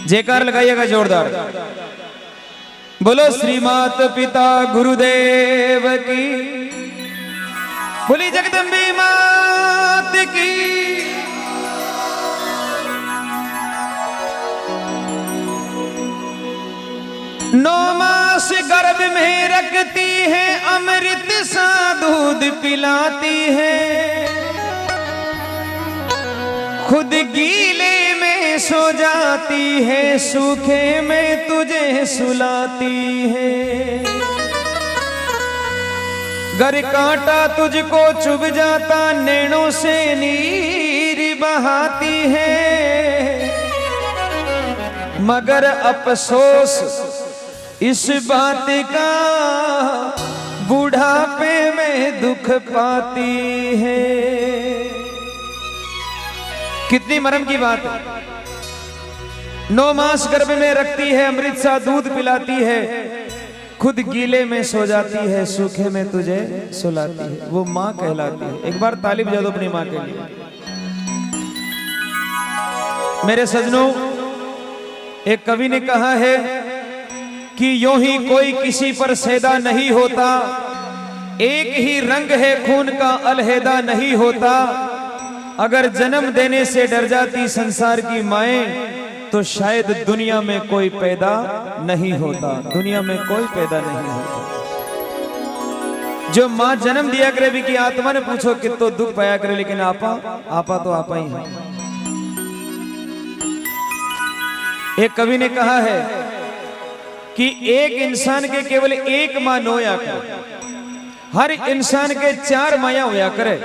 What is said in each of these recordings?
जयकार लगाइएगा जोरदार। बोलो श्री मात पिता गुरुदेव की, बोली जगदम्बे मात की। नौ मास गर्भ में रखती है, अमृत सा दूध पिलाती है, खुद गीले में सो जाती है, सूखे में तुझे सुलाती है। गर कांटा तुझको चुभ जाता, नैनों से नीर बहाती है, मगर अफसोस इस बात का, बुढ़ापे में दुख पाती है। कितनी मरम की बात है। 9 मास गर्भ में रखती है, अमृत सा दूध पिलाती है, खुद गीले में सो जाती है, सूखे में तुझे सुलाती है। वो माँ कहलाती है। एक बार ताली बजा दो अपनी माँ के लिए। मेरे सजनों, एक कवि ने कहा है कि यूं ही कोई किसी पर सैदा नहीं होता, एक ही रंग है खून का अलहदा नहीं होता। अगर जन्म देने से डर जाती संसार की माएं, तो शायद दुनिया में कोई पैदा नहीं होता, दुनिया में कोई पैदा नहीं होता। जो माँ जन्म दिया करे भी की आत्मा ने पूछो कि तो दुख पाया करे, लेकिन आपा तो आपा ही है। एक कवि ने कहा है कि एक इंसान के केवल एक माँ नोया करे, हर इंसान के 4 माया होया करे।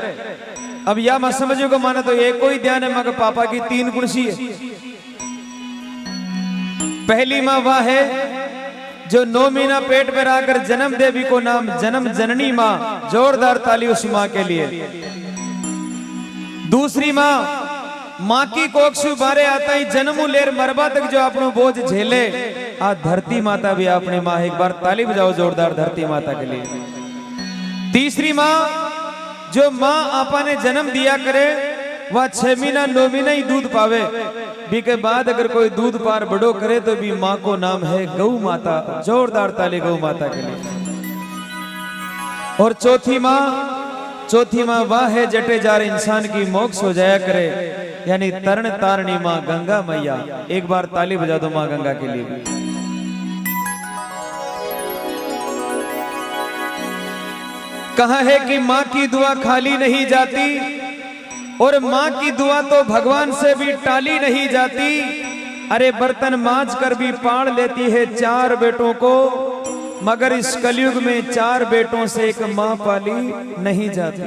अब या मत समझो को माना तो एक कोई ध्यान है, मगर पापा की 3 गुणसी है। पहली माँ वह है जो 9 महीना पेट में रहकर जन्म देवी को नाम जन्म जननी माँ। जोरदार ताली उस माँ के लिए। दूसरी माँ की कोख से बारे आता ही जन्मू लेर मरबा तक जो अपनो बोझ झेले, आ धरती माता भी अपनी माँ। एक बार ताली बजाओ जोरदार धरती माता के लिए। तीसरी माँ, जो माँ आपा ने जन्म दिया करे, वह 6 महीना 9 महीना ही दूध पावे, भी के बाद अगर कोई दूध पार बड़ो करे तो भी माँ को नाम है गौ माता। जोरदार ताली गौ माता के लिए। और चौथी माँ वह है जटे जार इंसान की मोक्ष हो जाया करे, यानी तरण तारणी माँ गंगा मैया। एक बार ताली बजा दो माँ गंगा के लिए। कहा है कि माँ की दुआ खाली नहीं जाती, और माँ की दुआ तो भगवान से भी टाली नहीं जाती। अरे बर्तन मांज कर भी पाड़ लेती है 4 बेटों को, मगर इस कलयुग में 4 बेटों से एक माँ पाली नहीं जाती।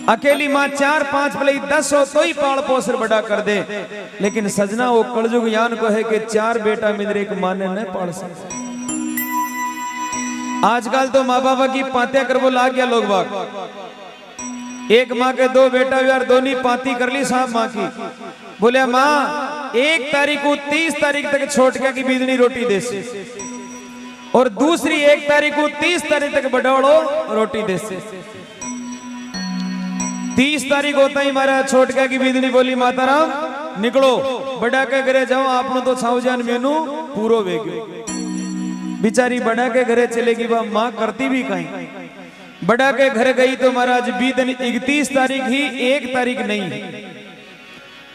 अकेली माँ 4-5 भले 10 हो तो ही पाल पोसर बड़ा कर दे, लेकिन सजना वो कलयुग यान को है कि 4 बेटा मिल एक माँ ने न पाल सकते। आजकल तो माँ बाबा की पातियां कर वो ला गया लोग बाग। एक माँ के 2 बेटा यार, दोनों पाती कर ली साहब माँ की। बोले माँ 1 तारीख को 30 तारीख तक छोटका की बीजनी रोटी दे से, और दूसरी 1 तारीख को 30 तारीख तक बड़ौड़ो रोटी दे से। 30 तारीख होता ही हमारा छोटका की बीजनी बोली माता राम निकलो बड़ा के घरे जाओ, आपने तो छावजान मेनू पूरो वेग्यो। बिचारी बड़ा के घरे चलेगी, वह माँ करती भी कहीं। बड़ा के घर गई तो महाराज बीतनी 31 तारीख ही, 1 तारीख नहीं।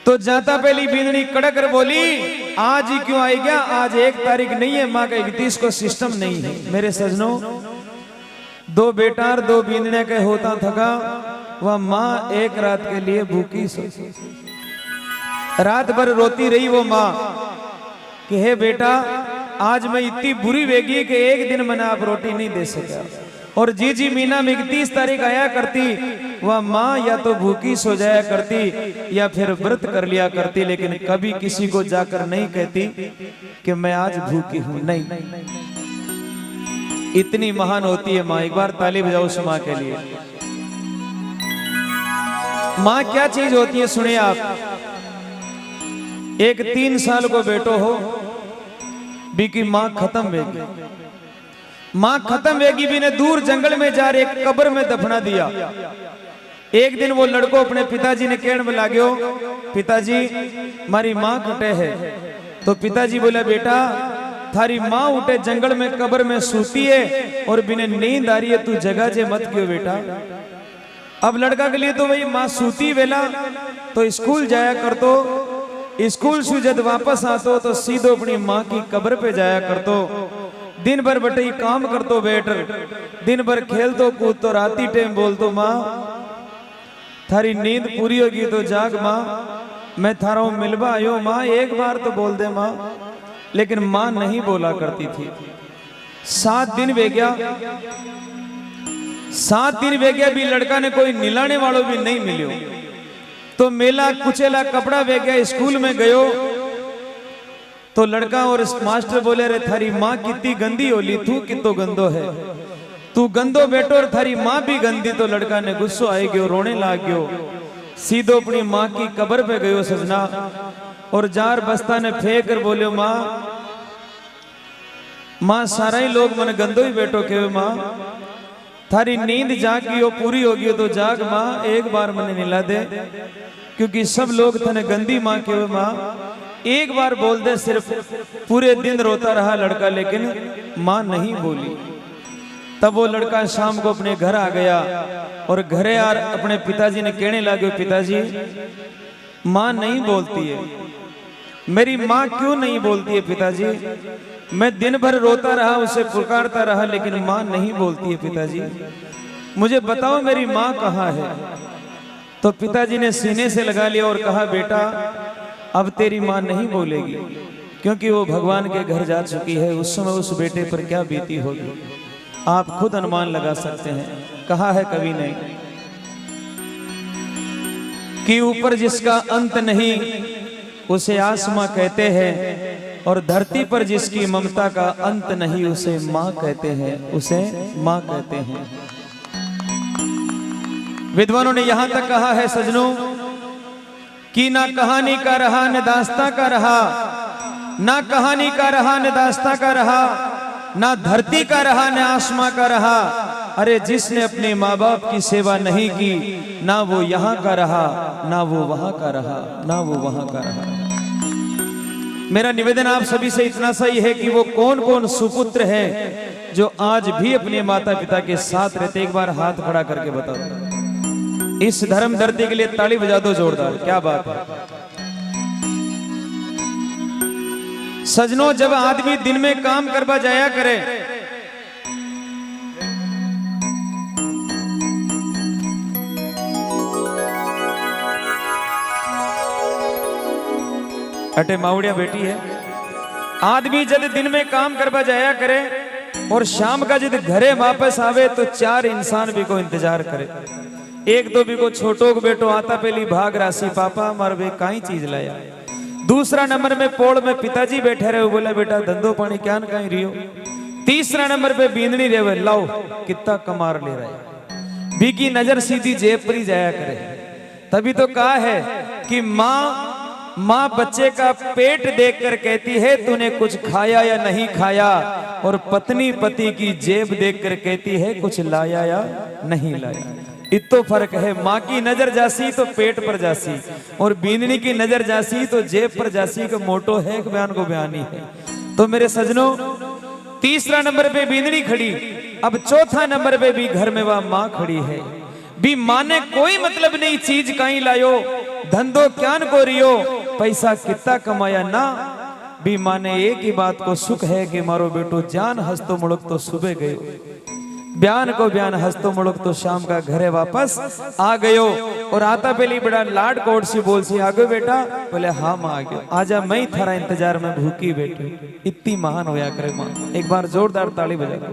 तो जाता पहली बींदनी कड़क कर बोली आज ही क्यों आई गया, आज 1 तारीख नहीं है, माँ का 31 को सिस्टम नहीं है। मेरे सजनों, 2 बेटा और 2 बींदने के होता थका, वह माँ 1 रात के लिए भूखी सो, रात भर रोती रही वो माँ कि हे बेटा आज मैं इतनी बुरी वेगी कि 1 दिन मैंने आप रोटी नहीं दे सका। और जी महीना में 31 तारीख आया करती, वह माँ या तो भूखी सो जाया करती या फिर व्रत कर लिया करती, लेकिन कभी किसी को जाकर नहीं कहती कि मैं आज भूखी हूं। नहीं, इतनी महान होती है माँ। एक बार ताली बजाओ उस माँ के लिए। माँ क्या चीज होती है सुनिए आप। एक 3 साल को बेटो हो भी की माँ खत्म वेगी, माँ खत्म वेगी भी ने दूर जंगल में जा रहे एक कब्र में दफना दिया। एक दिन वो लड़को अपने पिताजी ने कहने में लाग्यो, पिताजी मारी माँ कटे है, तो पिताजी बोला बेटा थारी माँ उठे जंगल में कब्र में सूती है और बिना नींद आ रही है, तू जगह जे मत क्यों बेटा। अब लड़का के लिए तो वही माँ सूती वेला तो स्कूल जाया कर, तो स्कूल से जब वापस आतो तो सीधो अपनी माँ की कब्र पे जाया कर, तो दिन भर बटे काम कर तो बैठ, दिन भर खेल तो कूद तो राती टाइम बोल तो माँ थारी नींद पूरी होगी तो जाग माँ, मैं थारा मिलवा आयो माँ, एक बार तो बोल दे माँ। लेकिन माँ नहीं बोला करती थी। 7 दिन वे गया, 7 दिन वे गया भी लड़का ने कोई निलाने वालों भी नहीं मिलियो, तो मेला कुचेला कपड़ा वे गया, स्कूल में गयो तो लड़का और मास्टर बोले रे थारी माँ कितनी गंदी होली, तू कितो गंदो है, तू गंदो बेटो और थारी माँ भी गंदी। तो लड़का ने गुस्सो आई गयो, रोने लाग गयो, सीधो अपनी माँ की कब्र पे गयो सजना, और जार बस्ता ने फेंक कर बोलियो माँ, माँ सारा ही लोग मन गंदो ही बेटो के माँ, थारी नींद जागी हो पूरी होगी हो तो जाग माँ, एक बार मने निला दे, क्योंकि सब लोग थने गंदी माँ के माँ, एक बार बोल दे सिर्फ। पूरे दिन रोता रहा लड़का, लेकिन माँ नहीं बोली। तब वो लड़का शाम को अपने घर आ गया और घरे यार अपने पिताजी ने कहने लगे, पिताजी माँ नहीं बोलती है, मेरी माँ क्यों नहीं बोलती है पिताजी, मैं दिन भर रोता रहा, उसे पुकारता रहा, लेकिन माँ नहीं बोलती है पिताजी, मुझे बताओ मेरी माँ कहाँ है। तो पिताजी ने सीने से लगा लिया और कहा बेटा अब तेरी माँ नहीं बोलेगी, क्योंकि वो भगवान के घर जा चुकी है, उस समय उस बेटे पर क्या बीती होगी आप खुद अनुमान लगा सकते हैं। कहा है कवि ने कि ऊपर जिसका अंत नहीं उसे आसमां कहते हैं, और धरती पर जिसकी ममता का अंत नहीं उसे माँ कहते हैं, उसे माँ कहते हैं। विद्वानों ने यहां तक कहा है सजनों कि ना कहानी का रहा न दास्तां का रहा, ना कहानी का रहा न दास्तां का रहा, ना धरती का रहा न आसमां का रहा। अरे जिसने अपने माँ बाप की सेवा नहीं की, ना वो यहाँ का रहा, ना वो वहां का रहा, ना वो वहां का रहा। मेरा निवेदन आप सभी से इतना सा ही है कि वो कौन कौन सुपुत्र है जो आज भी अपने माता पिता के साथ रहते, एक बार हाथ खड़ा करके बताओ। इस धर्म धरती के लिए ताली बजा दो जोरदार, क्या बात है। सजनों जब आदमी दिन में काम करवा जाया करे, अटे मावड़िया बेटी है, आदमी जब दिन में काम करवा जाया करे और शाम का जब घरे वापस आवे तो 4 इंसान भी को इंतजार करे। एक तो भी को छोटो को बेटो आता पहली भाग राशि पापा मार वे काई चीज लाया। दूसरा नंबर में पोड़ में पिताजी बैठे रहे, बोला बेटा धंधो पानी क्या न कहीं रियो। तीसरा नंबर पे बींदनी रेवे, लाओ कितना कमार ले रहा है, बी की नजर सीधी जेब पर ही जाया करे। तभी तो कहा है कि माँ बच्चे का पेट देखकर कहती है तूने कुछ खाया या नहीं खाया, और पत्नी पति की जेब देखकर कहती है कुछ लाया या नहीं लाया। इतो फर्क है, माँ की नजर जासी तो पेट पर जासी, और बींदनी की नजर जासी तो जेब पर जासी का मोटो है, एक बयान को बयानी है। तो मेरे सजनों तीसरा नंबर पे बींदनी खड़ी, अब चौथा नंबर पे भी घर में वह माँ खड़ी है। भी माँ ने कोई मतलब नहीं चीज कहीं लायो, धंधो क्यान को रियो, पैसा कितना कमाया ना। भी माँ ने एक ही बात को सुख है कि मारो बेटो जान हंसतो मुड़क तो सुबह गयो, बयान को बयान हंसतो मुड़क तो शाम का घरे वापस आ गयो। और आता पहली बड़ा लाड कोड सी बोल सी, आ गयो बेटा, बोले हाँ माँ आ गयो, आजा मैं ही थारा इंतजार में भूखी बैठी। इतनी महान होया करे माँ, एक बार जोरदार ताली बजा दो।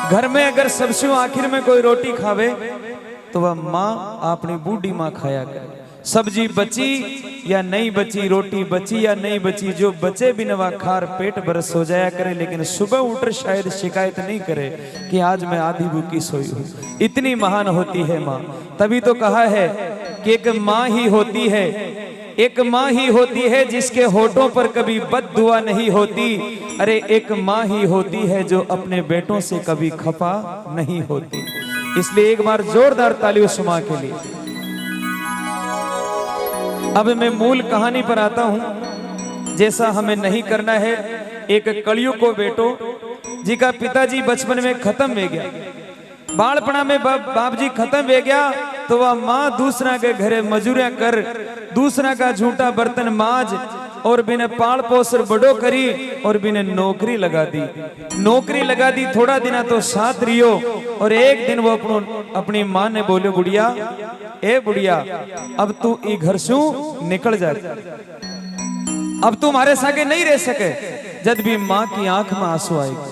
घर में अगर सबसे आखिर में कोई रोटी खावे तो वह माँ अपनी बूढ़ी माँ खाया करे। सब्जी बची या नहीं बची, रोटी बची या नहीं बची, जो बचे भी नवा खार पेट बरस हो जाया करे, लेकिन सुबह उठ शायद शिकायत नहीं करे कि आज मैं आधी भूखी सोई हूँ। इतनी महान होती है माँ। तभी तो कहा है कि एक माँ ही होती है, एक माँ ही होती है जिसके होठों पर कभी बद्दुआ नहीं होती। अरे एक माँ ही होती है जो अपने बेटों से कभी खफा नहीं होती। इसलिए एक बार जोरदार ताली उस माँ के लिए। अब मैं मूल कहानी पर आता हूं। जैसा हमें नहीं करना है। एक कलयुग को बेटो जी का पिताजी बचपन में खत्म हो गया, बालपना में बाप जी खत्म हो गया, तो वह माँ दूसरा के घरे मजूरिया कर, दूसरा का झूठा बर्तन माज और बिने पाल पोसर बड़ो करी और बिने नौकरी लगा दी। नौकरी लगा दी, थोड़ा दिन तो साथ रियो और एक दिन वो अपनी माँ ने बोले, बुढ़िया ए बुढ़िया, अब तू ई घर से निकल जा, अब तू हमारे सागे नहीं रह सके। जब भी माँ की आंख में आंसू आएगी,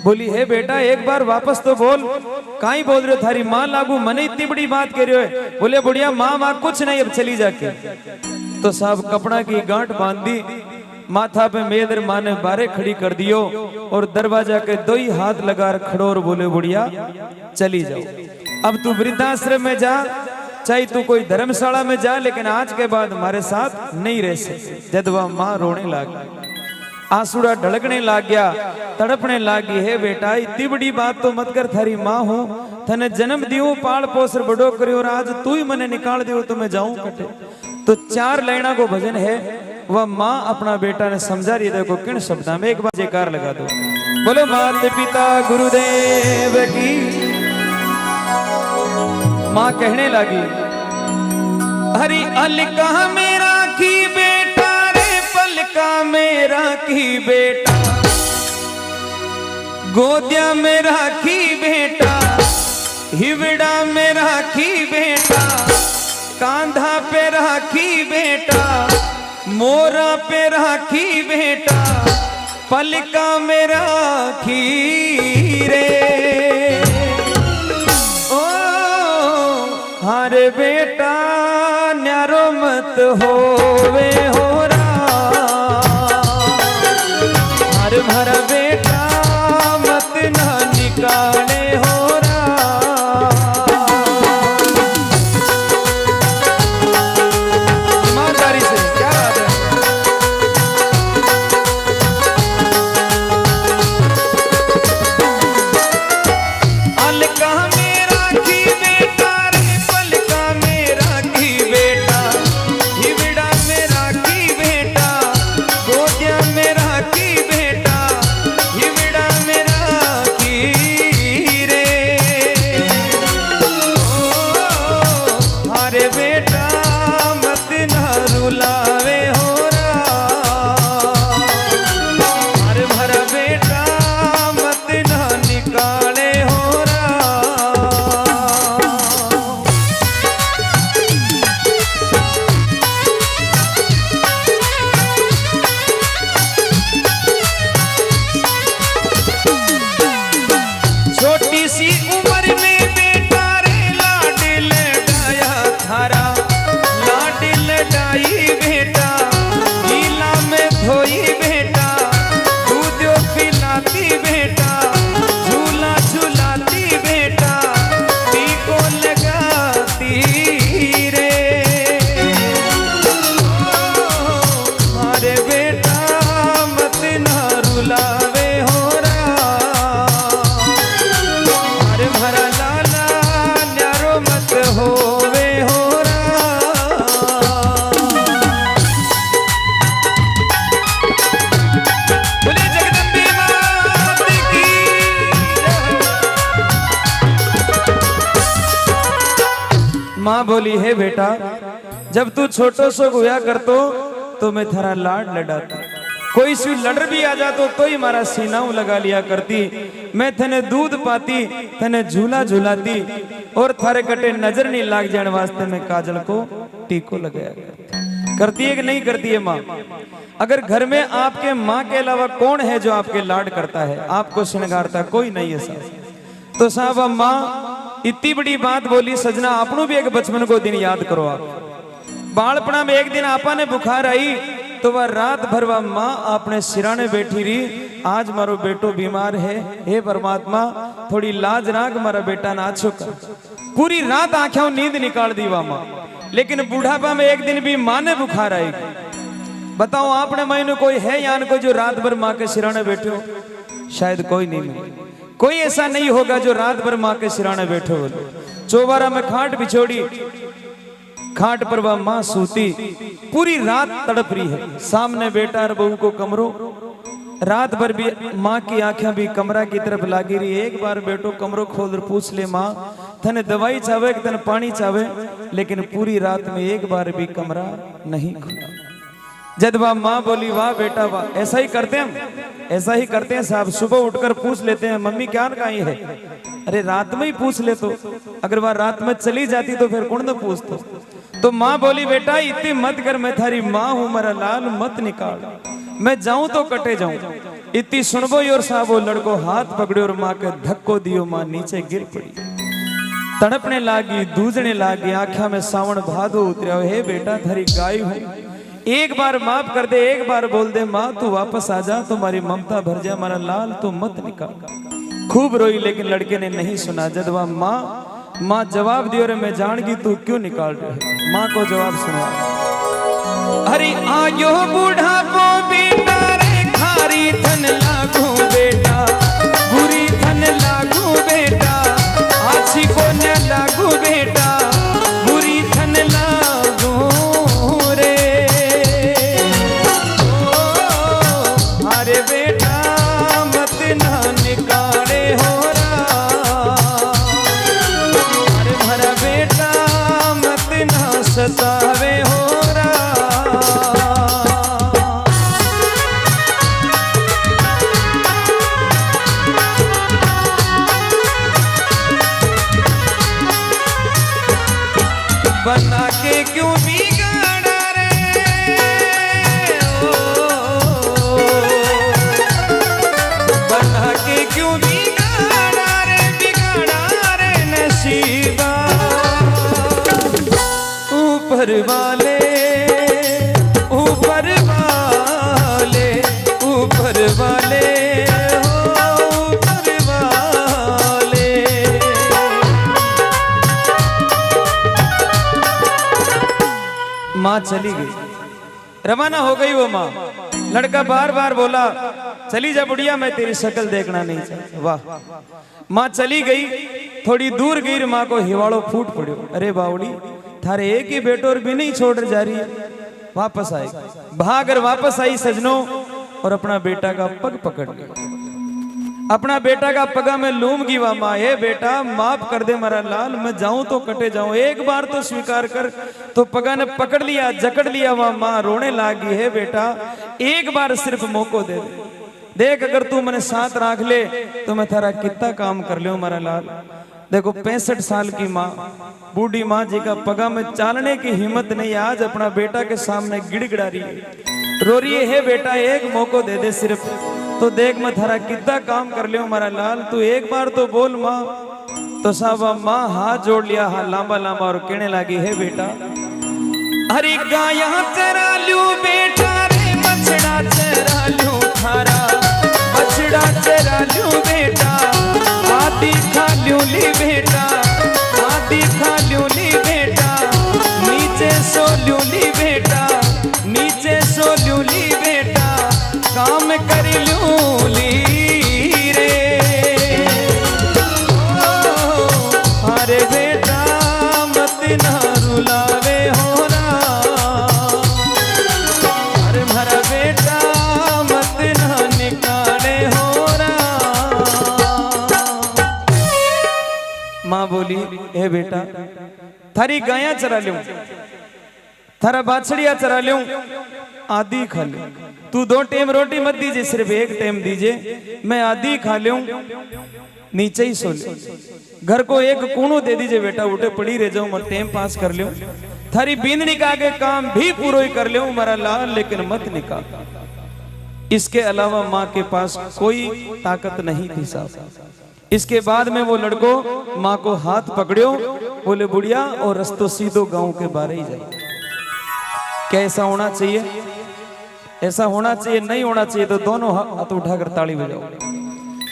बोली हे बेटा एक बार वापस तो बोल, काई बोल रहे हो, थारी माँ लागू मने इतनी बड़ी बात कह रहे हो। बोले बुढ़िया माँ कुछ नहीं, अब चली जाके। तो साहब कपड़ा की गांठ बांध दी, माथा पे मेदर माँ ने बारे खड़ी कर दियो और दरवाजा के दो ही हाथ लगा खड़ो और बोले बुढ़िया चली जाओ, अब तू वृद्धाश्रम में जा, चाहे तू कोई धर्मशाला में जा, लेकिन आज के बाद हमारे साथ नहीं रह सकते। जब वह माँ रोने लगी, आंसुड़ा ढड़कने लग गया, तड़पने लगी, है बेटा इतनी बड़ी बात तो मत कर, थारी माँ हूँ, थने जन्म दियो, पाल पोसर बड़ो करियो और आज तू ही मने निकाल दियो तो मैं जाऊं कटे। तो 4 लाइना को भजन है, वह माँ अपना बेटा ने समझा रही, देखो किन शब्दा में, एक बार जयकार लगा दो, बोलो माता पिता गुरुदेव की। माँ कहने लगी, हरी अलका मेरा की बेटा रे, पलका मेरा की बेटा, गोदिया में राखी बेटा, हिवड़ा में राखी बेटा, कांधा पे राखी बेटा, मोरा पे राखी बेटा, पलका में राखी रे। ओ हरे बेटा न्यारो मत होवे होरा, हर भरा बेटा मत ना निकाले होरा। ईमानदारी से क्या बात है। अलका मेरा की बेटा रे, पलका मेरा की बेटा, हिवड़ा मेरा की बेटा, गोदिया मेरा की बेटा, हिवड़ा मेरा की रे। ओ हरे बेटा मत ना रुलावे होरा, हर भरा बेटा मत ना निकाले होरा। छोटी सी उम्र में बेटा रे लाड लडाया थारा, लाड लडाई बेटा, गीला में धोई बेटा, दूध पिलाती बेटा, झूला झूलाती बेटा, टीको लगाती रे। अरे बेटा मत ना रुलावे होरा, हर भरा लाला न्यारो मत होवे होरा। बोले जगदम्बे मात की जय। माँ बोली है बेटा, जब तू छोटो सो हुआ करतो तो मैं थारा लाड लडाती, कोई सी लड़ भी आ जातो तो ही हमारा सीनाऊ लगा लिया करती, मैं थने दूध पाती, थने झूला झूलाती और थारे कटे नजर नहीं लाग जाने वास्ते मैं काजल को टीको लगाया करती है कि नहीं करती है माँ। अगर घर में आपके माँ के अलावा कौन है जो आपके लाड करता है, आपको श्रृंगारता, कोई नहीं है साहब। तो साहब माँ इतनी बड़ी बात बोली, सजना आपनों भी एक बचपन को दिन याद करो। आप बालपना में एक दिन आपा ने बुखार आई तो वह रात भर वह माँ अपने सिराने बैठी रही, आज मारो बेटो बीमार है, हे परमात्मा थोड़ी लाज राख, मारा बेटा ना छुका। पूरी रात आंखें नींद निकाल दी वह माँ। लेकिन बुढ़ापा में एक दिन भी माँ ने बुखार आएगी। बताओ आपने महीने कोई है यान को जो रात भर माँ के सिराने बैठे हो? शायद कोई नहीं, कोई ऐसा नहीं होगा जो रात भर माँ के सिराने बैठे हो। चौबारा में खाट बिछोड़ी, खाट पर वह माँ सूती, पूरी रात तड़प रही है। सामने बेटा और बहू को कमरो, रात भर भी माँ की आंखें भी कमरा की तरफ लागी रही। एक बार बेटो कमरो खोल पूछ ले माँ थने दवाई चावे कि तने पानी चावे, लेकिन पूरी रात में एक बार भी कमरा नहीं खुला। जब वह माँ बोली वाह बेटा वाह, ऐसा ही करते हैं, ऐसा ही करते हैं साहब। सुबह उठकर पूछ लेते हैं मम्मी क्या कहीं है, अरे रात में ही पूछ ले, तो अगर वह रात में चली जाती तो फिर कौन न पूछता। तो माँ बोली बेटा इतनी मत कर, मैं थारी माँ हूं, मेरा लाल मत निकाल, मैं जाऊं तो कटे जाऊं। इतनी सुनबो और साहब वो लड़को हाथ पकड़े और माँ के धक्को दियो, माँ नीचे गिर पड़ी, तड़पने लागी, दूजने लागी, आंखों में सावन भादो उतरा। हे बेटा थारी गाय हूं, एक बार माफ कर दे, एक बार बोल दे माँ तू वापस आ जा, तुम्हारी ममता भर जा, हमारा लाल तू मत निकाल। खूब रोई लेकिन लड़के ने नहीं सुना। जब वह माँ जवाब दियो रे मैं जान गई तू क्यों निकाल रहे। माँ को जवाब सुना, अरे आयो बूढ़ापो बेटा रे, खारी थन लागू बेटा, बुरी थन लागू बेटा, आछी को न लागू बेटा, बुरी थन लागू रे। अरे बेटा मत ना निकाले हो रहा, अरे भरा बेटा मत ना सतावे हो रहा। बना के क्यों बिगाड़ा रे, बना के क्यों बिगाड़ा रे, बिगाड़ा रे नसीबा। ऊपर वाले ऊपर वाले ऊपर वाले ऊपर वाले। माँ चली गई, रवाना हो गई वो माँ। लड़का बार बार बोला चली जा बुढ़िया, मैं तेरी शक्ल देखना नहीं चाहता। वाह, माँ चली गई, थोड़ी दूर गई, माँ को हिवाड़ो फूट पड़ो। अरे बावड़ी थारे एक ही बेटो और भी नहीं छोड़ जा रही है, वापस आई। भागर वापस आई सजनों, और अपना बेटा का पग पकड़ लिया, अपना बेटा का पगा में लूम की। वाह माँ, हे बेटा माफ कर दे मेरा लाल, मैं जाऊं तो कटे जाऊं, एक बार तो स्वीकार कर। तो पगा ने पकड़ लिया, जकड़ लिया। वाह माँ रोने लागी, हे बेटा एक बार सिर्फ मौको दे देख, अगर तू मैंने साथ रख ले तो मैं थारा कितना काम कर लियो मेरा लाल। देखो 65 साल की माँ, बूढ़ी माँ जी का पगा में चालने की हिम्मत नहीं, आज अपना बेटा के सामने गिड़गिड़ा रही है, रो रही है। हे बेटा एक मौको दे दे सिर्फ, तो देख मैं थारा कितना काम कर लियो मेरा लाल, तू एक बार तो बोल माँ। तो साहब माँ हाथ जोड़ लिया, हाँ लांबा लांबा, और कहने लगी हे बेटा अरे गाया चरा लू बेटा रे, बछड़ा चरा लू थारा, बछड़ा चरा लू बेटा, आदि खा लू ली बेटा, आदि खा लू ली बेटा, नीचे सो लू ली बेटा, नीचे सो लू ली बेटा, काम कर लू ली रे। अरे बेटा मत ना रुलावे हो रहा, अरे भरा बेटा मत ना निकाले हो रहा। माँ बोली हे बेटा थारी गाया चरा लूं, थारा बाछड़िया चरा लूं, आधी खा लूं, तू 2 टाइम रोटी मत दीजिए, सिर्फ 1 टाइम दीजिए, मैं आधी खा लूं, नीचे ही सो ले, घर को एक कूणो दे दीजिए बेटा, उठे पड़ी रह जाऊं, मैं टाइम पास कर लूं, थारी बींदनी का आगे काम भी पूरा ही कर लूं मेरा लाल, लेकिन मत निकाल। इसके अलावा माँ के पास कोई ताकत नहीं थी साहब। इसके बाद में वो लड़को माँ को हाथ पकड़ियो, बोले बुढ़िया और रस्तो सीधो गांव के बारे ही जाए। क्या ऐसा होना चाहिए? ऐसा होना चाहिए? नहीं होना चाहिए तो दोनों हाथ उठाकर ताली बजाओ।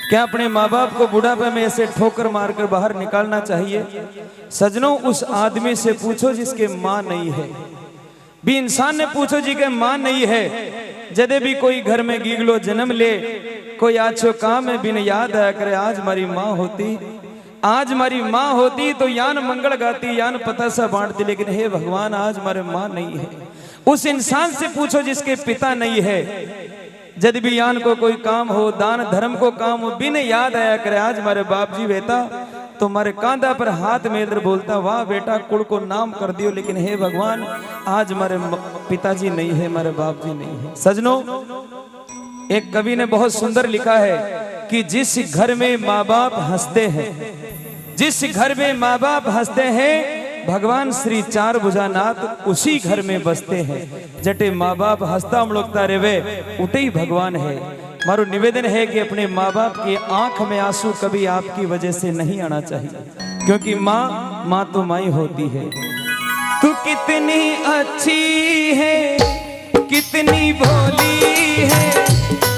क्या अपने माँ बाप को बुढ़ापे में ऐसे ठोकर मारकर बाहर निकालना चाहिए? सजनों उस आदमी से पूछो जिसके माँ नहीं है, भी इंसान ने पूछो जी के माँ नहीं है। जदे भी कोई घर में गीगलो जन्म ले, कोई आछो काम में बिन याद आया करे आज हमारी माँ होती, आज हमारी माँ होती तो यान मंगल गाती, यान पता सा बांटती, लेकिन हे भगवान आज हमारे माँ नहीं है। उस इंसान से पूछो जिसके पिता नहीं है, जब भी यान को कोई काम हो, दान धर्म को काम हो, बिन याद आया करे आज हमारे बाप जी बेटा, तो हमारे कांधा पर हाथ मेलकर बोलता वाह बेटा कुल को नाम कर दियो, लेकिन हे भगवान आज हमारे पिताजी नहीं है, हमारे बाप जी नहीं है। सजनों, एक कवि ने बहुत सुंदर लिखा है कि जिस घर में माँ बाप हंसते हैं, जिस घर में माँ बाप हंसते हैं, भगवान श्री चार भुजानाथ उसी घर में बसते हैं। जटे माँ बाप हंसता उमड़कता रेवे उठे ही भगवान है। मारो निवेदन है कि अपने माँ बाप की आंख में आंसू कभी आपकी वजह से नहीं आना चाहिए, क्योंकि माँ तो माई होती है। तू कितनी अच्छी है, कितनी भोली है,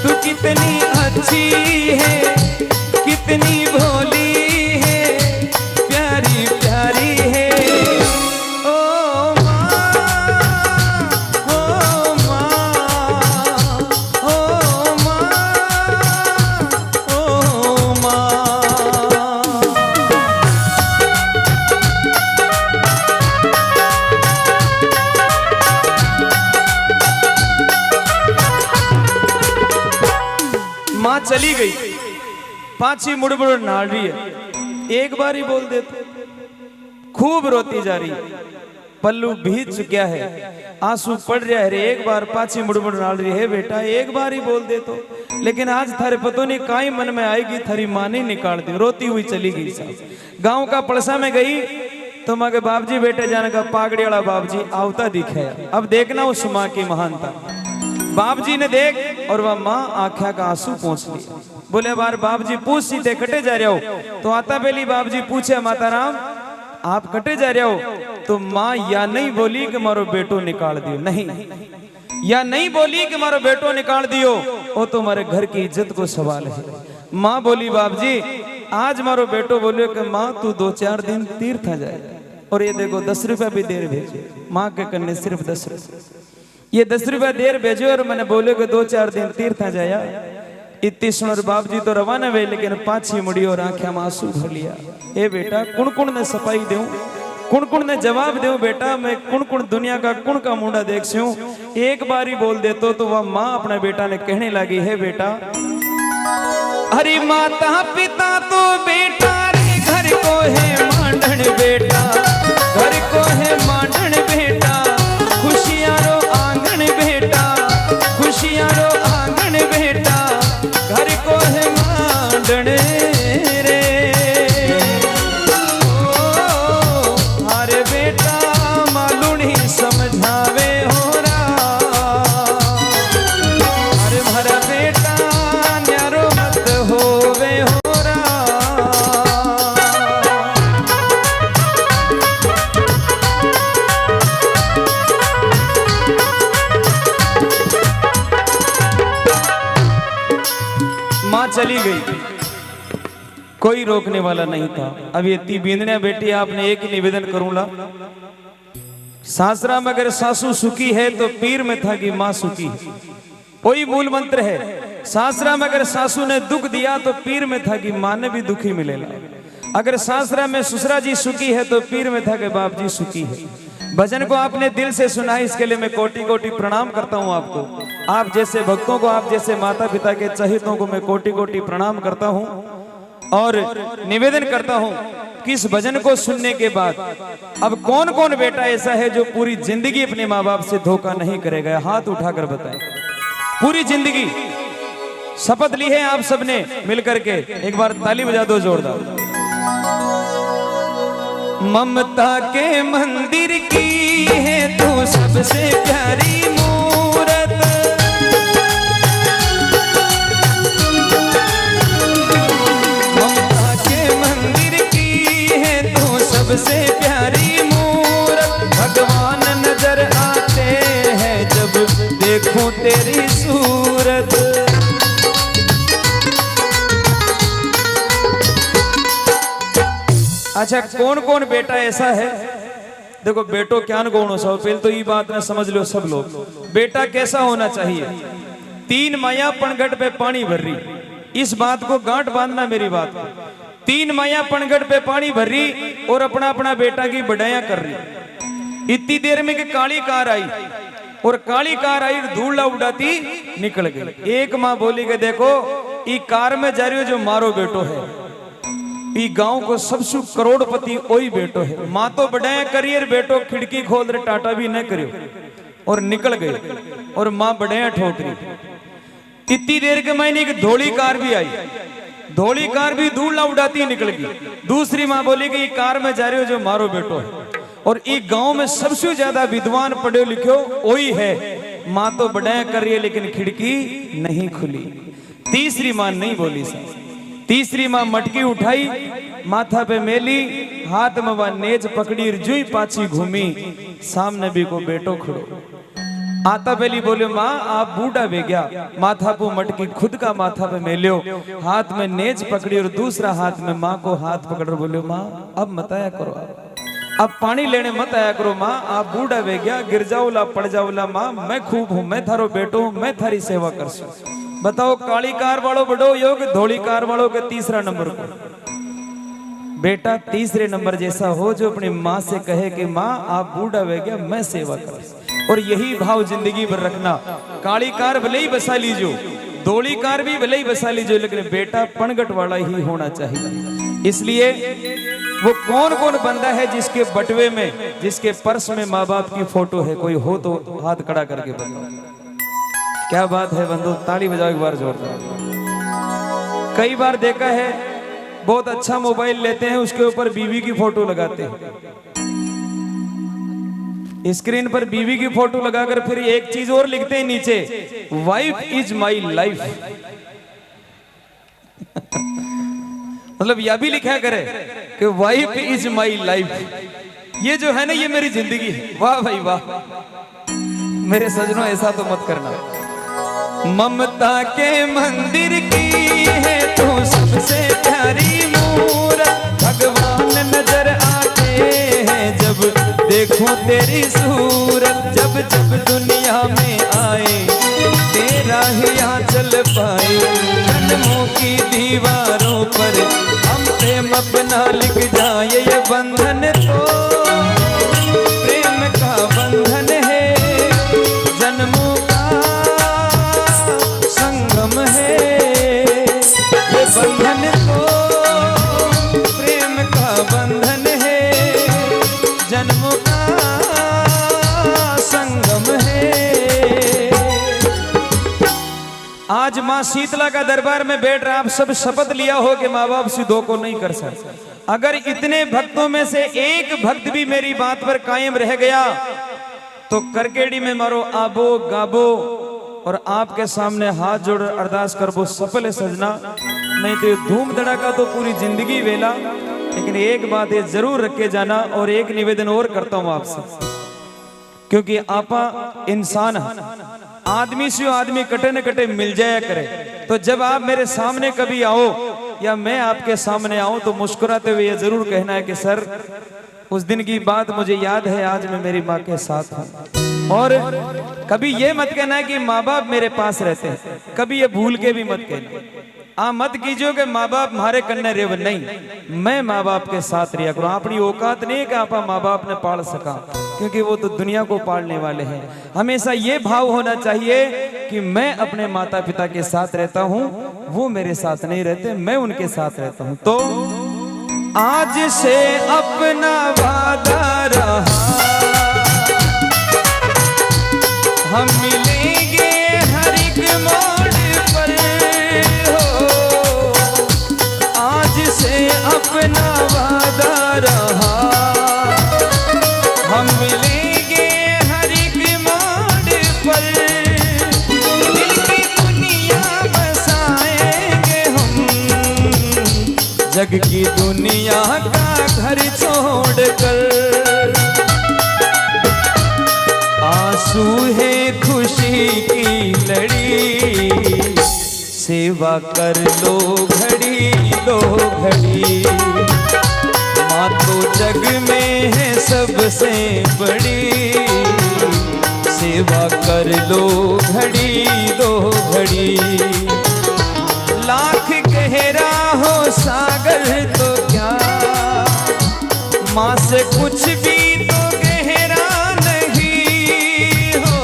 तू कितनी अच्छी है, कितनी भोली है, प्यारी प्यारी है। ओ माँ, ओ माँ, ओ माँ, ओ माँ। माँ चली गई, पाछी मुड़ मुड़ नाड़ रही है, एक बार ही बोल दे तो खूब रोती जा रही है, पल्लू भीज चुका है, आंसू पड़ रहा है, एक बार पाछी मुड़ मुड़ नाड़ रही है, बेटा एक बार ही बोल दे तो। लेकिन आज थारे पतो नहीं काई मन में आएगी, थारी माँ ने निकाल दी, रोती हुई चली गई। साहब गांव का पड़सा में गई तो माँ के बाप जी बेटे जाने का पागड़ी वाला बाप जी आवता दिखे। अब देखना उस माँ की महानता। बाप जी ने देख और वह माँ आंखा का आंसू पहुंच लिया। बोले बार बाप जी पूछ सीधे कटे जा रहे हो, तो आता पहली बाप जी पूछे माता राम आप कटे जा रहे हो, तो माँ या नहीं बोली कि मारो बेटो निकाल दियो, नहीं, या नहीं बोली कि मारो बेटो निकाल दियो, वो तुम्हारे घर की इज्जत को सवाल है। माँ बोली बाप जी आज मारो बेटो बोलियो कि माँ तू 2-4 दिन तीर्थ जाए, और ये देखो 10 रुपया भी देर भेजे, माँ के कन्ने सिर्फ 10 रुपये, ये 10 रुपया देर भेजो और मैंने बोले कि 2-4 दिन तीर्थ जाया। इतनी सुनर बाप जी तो रवाना हुए, लेकिन पाछी मुड़ी और आंखें में आंसू भर लिया। ए बेटा कुण कुण ने सफाई दूं, कुण कुण ने जवाब दूं, बेटा मैं कुण कुण दुनिया का कुण का मुंडा देख सूं, एक बार ही बोल दे तो वह माँ अपने बेटा ने कहने लगी है बेटा हरी माता पिता तो बेटा रे घर को है मांडन बेटा, घर को है मांडन बेटा, खुशियां रो आंगन बेटा, खुशियां रो आंगन बेटा, घर को है मांडन रे। ओ अरे बेटा मालूनी समझावे हो रहा, अरे भरा बेटा न्यारो मत होवे हो रहा। माँ चली गई, कोई रोकने वाला नहीं था। अब ये ती बींदने बेटी आपने एक ही निवेदन करूंगा, सासरा में अगर सासू सुखी है तो पीर में था कि माँ सुखी है, वही मूल मंत्र है। सासरा में अगर सासू ने दुख दिया तो पीर में था कि माँ ने भी दुखी मिलेगा। अगर सासरा में ससुरा जी सुखी है तो पीर में था कि बाप जी सुखी है। भजन को आपने दिल से सुना है, इसके लिए मैं कोटि कोटि प्रणाम करता हूं आपको। आप जैसे भक्तों को, आप जैसे माता पिता के चहितों को मैं कोटि कोटि प्रणाम करता हूं और निवेदन करता हूं कि इस भजन को सुनने के बाद अब कौन कौन बेटा ऐसा है जो पूरी जिंदगी अपने माँ बाप से धोखा नहीं करेगा, हाथ उठाकर बताएं। पूरी जिंदगी शपथ ली है आप सबने मिलकर के, एक बार ताली बजा दो जोरदार। ममता के मंदिर की है तू सबसे प्यारी मूरत, ममता के मंदिर की है तू सबसे प्यारी मूरत, भगवान नजर आते हैं जब देखूं तेरी सूरत। अच्छा कौन कौन बेटा ऐसा है, देखो बेटो क्या गुण हो, सब पहले तो ये बात ना समझ लो सब लोग, बेटा कैसा होना चाहिए। 3 माया पनघट पे पानी भर रही, इस बात को गांठ बांधना मेरी बात को। तीन माया पनगढ़ पे पानी भर रही और अपना अपना बेटा की बढ़ाया कर रही। इतनी देर में कि काली कार आई और काली कार आई धूल उड़ाती निकल गई। एक माँ बोली कि देखो ई कार में जा रही हो जो मारो बेटो है, ई गांव को सबसे करोड़पति ओई बेटो है। माँ तो बढ़ाया करियर बेटो खिड़की खोल रहे टाटा भी न करियो और निकल गए और माँ बढ़ाया ठोक रही। इतनी देर के महीने एक धोली कार भी आई, धोली कार भी धूल उड़ाती निकल गई। दूसरी माँ बोली कि कार में जा रही हो जो मारो बेटो है और एक गांव में सबसे ज्यादा विद्वान पढ़े लिखे वही है। माँ तो बढ़ाया कर रही है लेकिन खिड़की नहीं खुली। तीसरी माँ नहीं बोली साहब। तीसरी माँ मटकी उठाई, माथा पे मेली, हाथ में वह नेज पकड़ी, जुई पाछी घूमी, सामने भी को बेटो खड़ो। आता बेली बोले माँ आप बूढ़ा वे गया, माथा को मटकी खुद का माथा पे मेलियो, हाथ में नेज पकड़ी और दूसरा हाथ में माँ को हाथ पकड़ बोले माँ अब मत आया करो, अब पानी लेने मत आया करो माँ, आप बूढ़ा वे गया, गिर जाओला पड़ जाओला माँ, मैं खूब हूँ, मैं थारो बेटो हूँ, मैं थारी सेवा कर सू। बताओ काली कार वालों बड़ो योग, धोली कार वालों के तीसरा नंबर को बेटा तीसरे नंबर जैसा हो जो अपनी माँ से कहे कि माँ आप बूढ़ा वे गया, मैं सेवा कर। और यही भाव जिंदगी भर रखना। काली कार भले ही बसा लीजो, धोली कार भी भले ही बसा लीजो, लेकिन बेटा पनगट वाला ही होना चाहिए। इसलिए वो कौन कौन बंदा है जिसके बटवे में, जिसके पर्स में माँ बाप की फोटो है? कोई हो तो हाथ खड़ा करके बताओ। क्या बात है बंधु, ताली बजाओ एक बार जोरदार। कई बार देखा है बहुत अच्छा मोबाइल लेते हैं, उसके ऊपर बीवी की फोटो लगाते हैं, स्क्रीन पर बीवी की फोटो लगाकर फिर एक चीज और लिखते हैं नीचे, वाइफ इज माई लाइफ। मतलब यह भी लिखा करे कि वाइफ इज माई लाइफ, ये जो है ना ये मेरी जिंदगी है। वाह भाई वाह मेरे सजनों, ऐसा तो मत करना। ममता के मंदिर की है तू सबसे प्यारी मूरत, भगवान नजर आते हैं जब देखूं तेरी सूरत, जब जब दुनिया में आए तेरा ही आंचल पाए, जन्मों की दीवारों पर हम प्रेम अपना लिख जाए, ये बंधन तो प्रेम का बंधन है, जन्मों का संगम है, ये बंधन तो प्रेम का बंधन है, जन्मों का संगम है। आज माँ शीतला का दरबार में बैठ रहा, आप सब शपथ लिया हो कि माँ बाप से दो को नहीं कर सकते। अगर इतने भक्तों में से एक भक्त भी मेरी बात पर कायम रह गया तो करकेड़ी में मारो आबो गाबो और आपके सामने हाथ जोड़ अरदास करबो सफल सजना, नहीं तो धूम धड़ाका तो पूरी जिंदगी वेला। लेकिन एक बात ये जरूर रख के जाना, और एक निवेदन और करता हूं आपसे, क्योंकि आपा इंसान आदमी से आदमी कटे न कटे मिल जाया करे, तो जब आप मेरे सामने कभी आओ या मैं आपके सामने आऊं तो मुस्कुराते हुए ये जरूर कहना है कि सर उस दिन की बात मुझे याद है, आज मैं मेरी माँ के साथ हूँ। और कभी ये मत कहना है कि माँ बाप मेरे पास रहते हैं, कभी ये भूल के भी मत कहना। मत कीजिए कि माँ बाप हमारे कन्ने रेव, नहीं, मैं माँ बाप के साथ रिया करूँ। अपनी औकात नहीं है कि आप माँ बाप ने पाल सका, क्योंकि वो तो दुनिया को पालने वाले हैं। हमेशा ये भाव होना चाहिए कि मैं अपने माता पिता के साथ रहता हूँ, वो मेरे साथ नहीं रहते, मैं उनके साथ रहता हूँ। तो आज से अपना वादा रहा, हम मिलेंगे हर एक मोड़ पर हो, आज से अपना वादा रहा, हम मिलेंगे हर एक मोड़ पर, दिल की दुनिया बसाएंगे हम, जग की दुनिया का घर छोड़कर, आंसू है खुशी की लड़ी, सेवा कर लो घड़ी दो घड़ी, माँ तो जग में है सबसे बड़ी, सेवा कर लो घड़ी दो घड़ी, लाख गहरा हो सागर तो माँ से कुछ भी तो गहरा नहीं हो,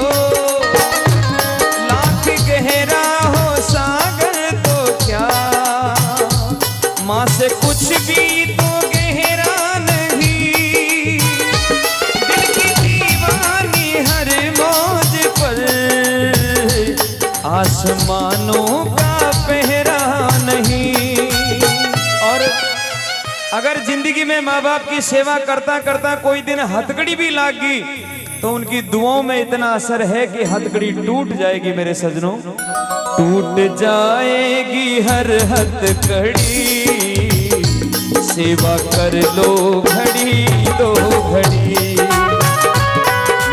लाख गहरा हो सागर तो क्या, माँ से कुछ भी तो गहरा नहीं, दिल की दीवानी हर मौज पर आसमानों का पहरा नहीं। और अगर जिंदगी में माँ बाप की सेवा करता करता कोई दिन हथकड़ी भी लाग गई तो उनकी दुआओं में इतना असर है कि हथकड़ी टूट जाएगी मेरे सजनों, टूट जाएगी हर हथकड़ी, सेवा कर लो घड़ी दो घड़ी,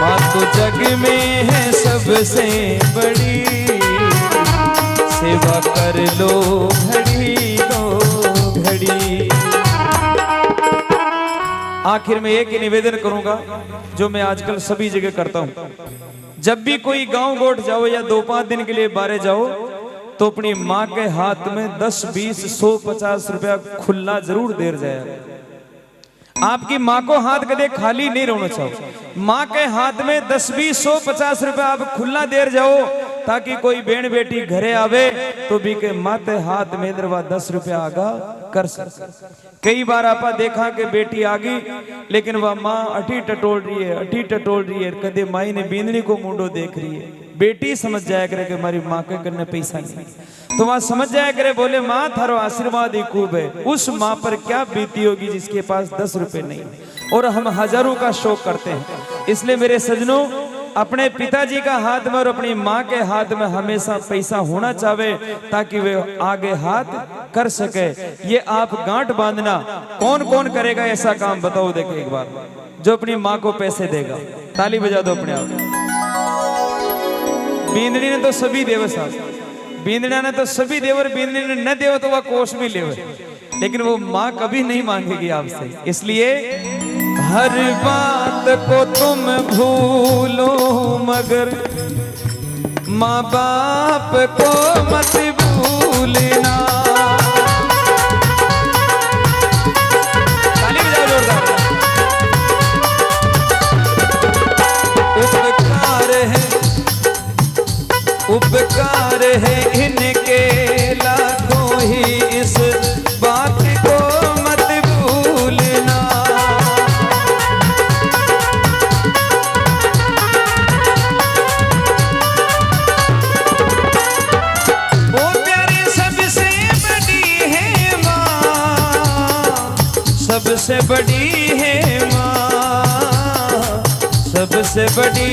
माँ तो जग में है सबसे बड़ी, सेवा कर लो घड़ी दो घड़ी। आखिर में एक ही निवेदन करूंगा जो मैं आजकल सभी जगह करता हूं, जब भी कोई गांव गोट जाओ या 2-5 दिन के लिए बाहर जाओ तो अपनी माँ के हाथ में 10, 20, 100, 50 रुपया खुला जरूर देर जाए। आपकी माँ को हाथ कदे खाली नहीं रहना चाहो, माँ के हाथ में 10, 20, 100, 50 रुपया आप खुला देर जाओ ताकि कोई बेण बेटी घरे आवे तो भी के माते हाथ में दरवा 10 रुपया आगा कर सके। कई बार आपा देखा कि बेटी आ गई लेकिन वह माँ अठी टटोल रही है, अठी टटोल रही है, कदे माई ने बींदनी को मुंडो देख रही है। बेटी समझ जाया करे कि हमारी माँ के करने पैसा नहीं, तो वहां समझ जाया करे बोले माँ थारो आशीर्वाद ही खूब है। उस माँ पर क्या बीती होगी जिसके पास 10 रुपए नहीं, और हम हजारों का शौक करते हैं। इसलिए मेरे सजनों, अपने पिताजी का हाथ में और अपनी माँ के हाथ में हमेशा पैसा होना चाहिए ताकि वे आगे हाथ कर सके। ये आप गांठ बांधना, कौन कौन करेगा ऐसा काम बताओ देखे एक बार, जो अपनी माँ को पैसे देगा। ताली बजा दो अपने आप। बींदड़ी ने तो सभी देव साहब, बींदड़ा ने तो सभी देवर, बींदड़ी ने न देव तो वह कोष भी लेवे, लेकिन वो माँ कभी नहीं मांगेगी आपसे। इसलिए हर बात को तुम भूलो मगर माँ बाप को मत भूलना। ताली बजाओ जोरदार। उपकार है इनके लाखों ही, इस बात को मत भूलना। वो प्यारे सबसे बड़ी है माँ, सबसे बड़ी है माँ, सबसे बड़ी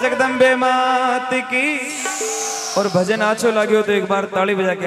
जगदम्बे मात की। और भजन आछो लाग्यो तो एक बार ताली बजा के